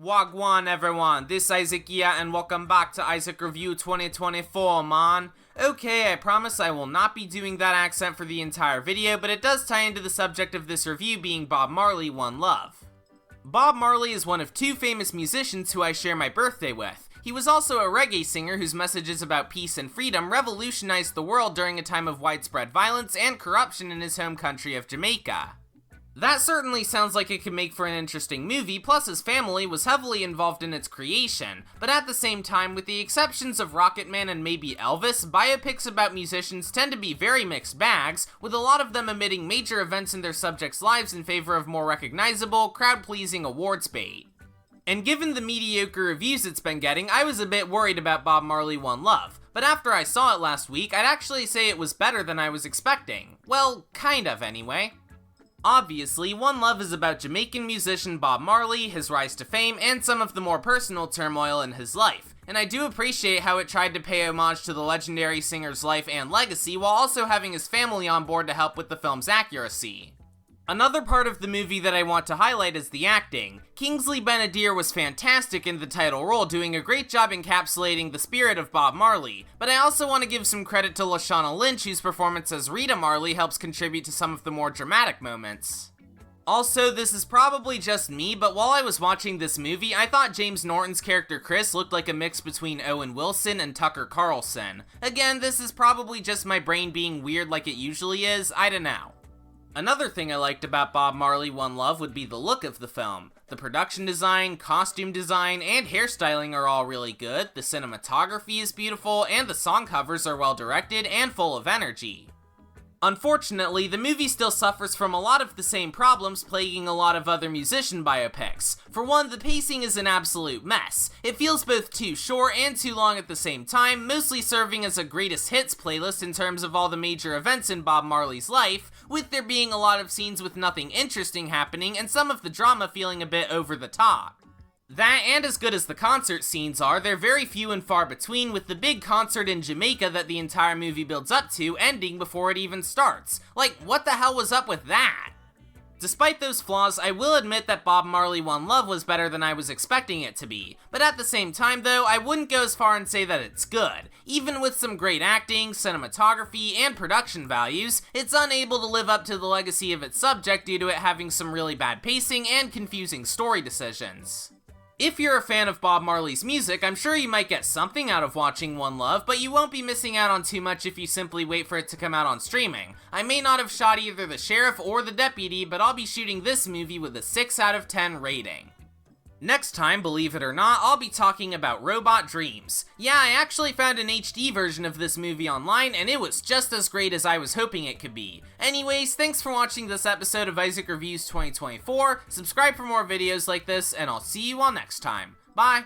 Wagwan everyone, this is Isaac here and welcome back to Isaac Review 2024, man. Okay, I promise I will not be doing that accent for the entire video, but it does tie into the subject of this review being Bob Marley, One Love. Bob Marley is one of two famous musicians who I share my birthday with. He was also a reggae singer whose messages about peace and freedom revolutionized the world during a time of widespread violence and corruption in his home country of Jamaica. That certainly sounds like it could make for an interesting movie, plus his family was heavily involved in its creation, but at the same time, with the exceptions of Rocketman and maybe Elvis, biopics about musicians tend to be very mixed bags, with a lot of them omitting major events in their subjects' lives in favor of more recognizable, crowd-pleasing awards bait. And given the mediocre reviews it's been getting, I was a bit worried about Bob Marley, One Love, but after I saw it last week, I'd actually say it was better than I was expecting. Well, kind of anyway. Obviously, One Love is about Jamaican musician Bob Marley, his rise to fame, and some of the more personal turmoil in his life, and I do appreciate how it tried to pay homage to the legendary singer's life and legacy while also having his family on board to help with the film's accuracy. Another part of the movie that I want to highlight is the acting. Kingsley Ben-Adir was fantastic in the title role, doing a great job encapsulating the spirit of Bob Marley, but I also want to give some credit to Lashana Lynch, whose performance as Rita Marley helps contribute to some of the more dramatic moments. Also, this is probably just me, but while I was watching this movie, I thought James Norton's character Chris looked like a mix between Owen Wilson and Tucker Carlson. Again, this is probably just my brain being weird like it usually is, I don't know. Another thing I liked about Bob Marley, One Love would be the look of the film. The production design, costume design, and hairstyling are all really good, the cinematography is beautiful, and the song covers are well directed and full of energy. Unfortunately, the movie still suffers from a lot of the same problems plaguing a lot of other musician biopics. For one, the pacing is an absolute mess. It feels both too short and too long at the same time, mostly serving as a greatest hits playlist in terms of all the major events in Bob Marley's life, with there being a lot of scenes with nothing interesting happening and some of the drama feeling a bit over the top. That, and as good as the concert scenes are, they're very few and far between, with the big concert in Jamaica that the entire movie builds up to ending before it even starts. Like, what the hell was up with that? Despite those flaws, I will admit that Bob Marley, One Love was better than I was expecting it to be. But at the same time though, I wouldn't go as far and say that it's good. Even with some great acting, cinematography, and production values, it's unable to live up to the legacy of its subject due to it having some really bad pacing and confusing story decisions. If you're a fan of Bob Marley's music, I'm sure you might get something out of watching One Love, but you won't be missing out on too much if you simply wait for it to come out on streaming. I may not have shot either the sheriff or the deputy, but I'll be shooting this movie with a 6 out of 10 rating. Next time, believe it or not, I'll be talking about Robot Dreams. Yeah, I actually found an HD version of this movie online, and it was just as great as I was hoping it could be. Anyways, thanks for watching this episode of Isaac Reviews 2024, subscribe for more videos like this, and I'll see you all next time. Bye!